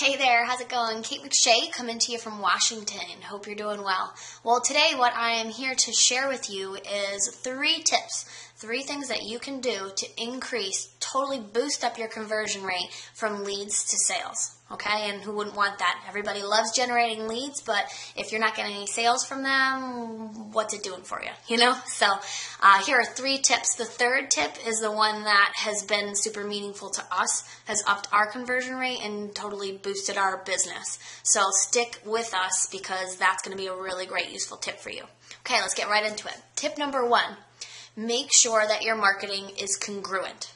Hey there, how's it going? Kate McShay coming to you from Washington. Hope you're doing well. Well, today what I am here to share with you is 3 tips, 3 things that you can do to increase, totally boost up your conversion rate from leads to sales. Okay, and who wouldn't want that? Everybody loves generating leads, but if you're not getting any sales from them, what's it doing for you? You know? So here are 3 tips. The third tip is the one that has been super meaningful to us, has upped our conversion rate and totally boosted our business. So stick with us because that's going to be a really great, useful tip for you. Okay, let's get right into it. Tip number 1, make sure that your marketing is congruent.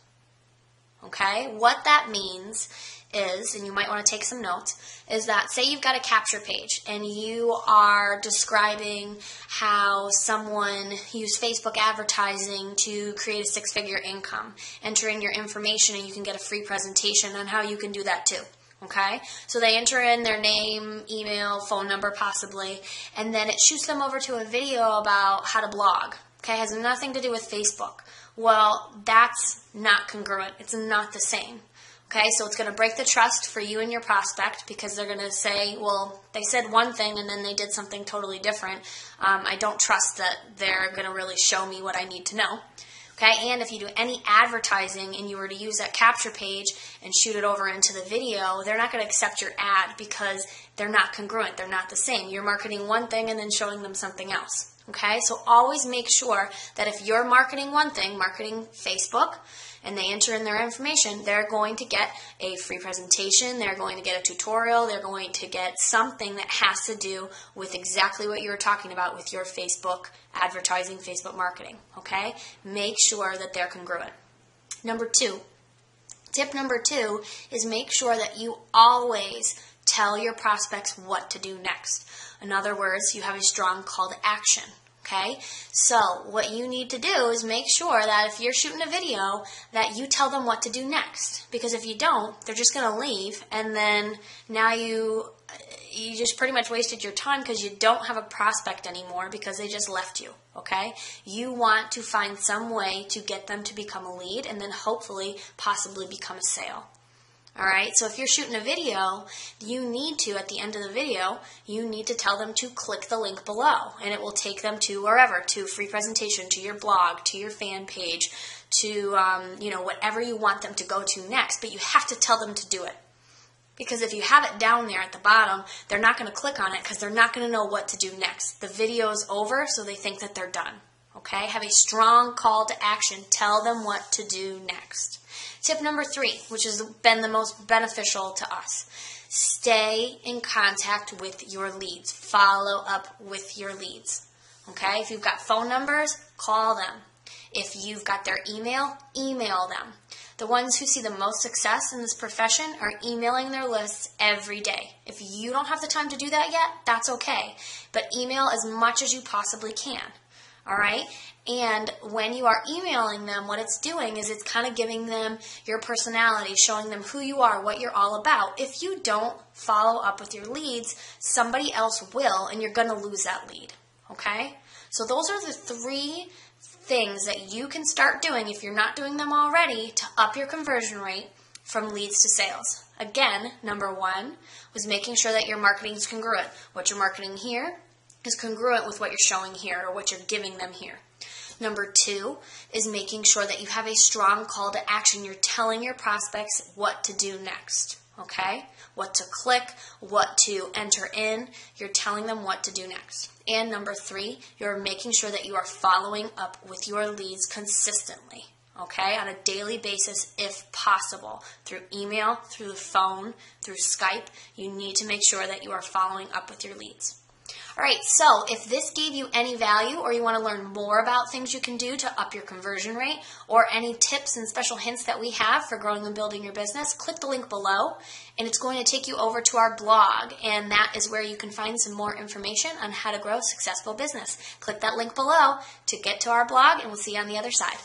Okay, what that means is, and you might want to take some notes, is that say you've got a capture page and you are describing how someone used Facebook advertising to create a 6-figure income. Enter in your information and you can get a free presentation on how you can do that too. Okay, so they enter in their name, email, phone number possibly, and then it shoots them over to a video about how to blog. Okay, it has nothing to do with Facebook. Well, that's not congruent. It's not the same. Okay, so it's going to break the trust for you and your prospect because they're going to say, well, they said one thing and then they did something totally different. I don't trust that they're going to really show me what I need to know. Okay, and if you do any advertising and you were to use that capture page and shoot it over into the video, they're not going to accept your ad because they're not congruent. They're not the same. You're marketing one thing and then showing them something else. Okay, so always make sure that if you're marketing one thing, marketing Facebook, and they enter in their information, they're going to get a free presentation, they're going to get a tutorial, they're going to get something that has to do with exactly what you were talking about with your Facebook advertising, Facebook marketing. Okay, make sure that they're congruent. Tip number 2 is make sure that you always tell your prospects what to do next. In other words, you have a strong call to action. Okay, so what you need to do is make sure that if you're shooting a video that you tell them what to do next. Because if you don't, they're just going to leave, and then now you just pretty much wasted your time because you don't have a prospect anymore because they just left you. Okay, you want to find some way to get them to become a lead and then hopefully possibly become a sale. Alright, so if you're shooting a video, you need to, at the end of the video, you need to tell them to click the link below. And it will take them to wherever, to a free presentation, to your blog, to your fan page, to whatever you want them to go to next. But you have to tell them to do it. Because if you have it down there at the bottom, they're not going to click on it because they're not going to know what to do next. The video is over, so they think that they're done. Okay, have a strong call to action. Tell them what to do next. Tip number 3, which has been the most beneficial to us, stay in contact with your leads. Follow up with your leads. Okay, if you've got phone numbers, call them. If you've got their email, email them. The ones who see the most success in this profession are emailing their lists every day. If you don't have the time to do that yet, that's okay. But email as much as you possibly can. All right, and when you are emailing them, what it's doing is it's kind of giving them your personality, showing them who you are, what you're all about. If you don't follow up with your leads, somebody else will, and you're going to lose that lead. Okay, so those are the 3 things that you can start doing if you're not doing them already to up your conversion rate from leads to sales. Again, number 1 was making sure that your marketing is congruent. What you're marketing here is congruent with what you're showing here or what you're giving them here. Number 2 is making sure that you have a strong call to action. You're telling your prospects what to do next, okay? What to click, what to enter in. You're telling them what to do next. And number 3, you're making sure that you are following up with your leads consistently, okay, on a daily basis if possible, through email, through the phone, through Skype. You need to make sure that you are following up with your leads. All right, so if this gave you any value or you want to learn more about things you can do to up your conversion rate or any tips and special hints that we have for growing and building your business, click the link below and it's going to take you over to our blog, and that is where you can find some more information on how to grow a successful business. Click that link below to get to our blog and we'll see you on the other side.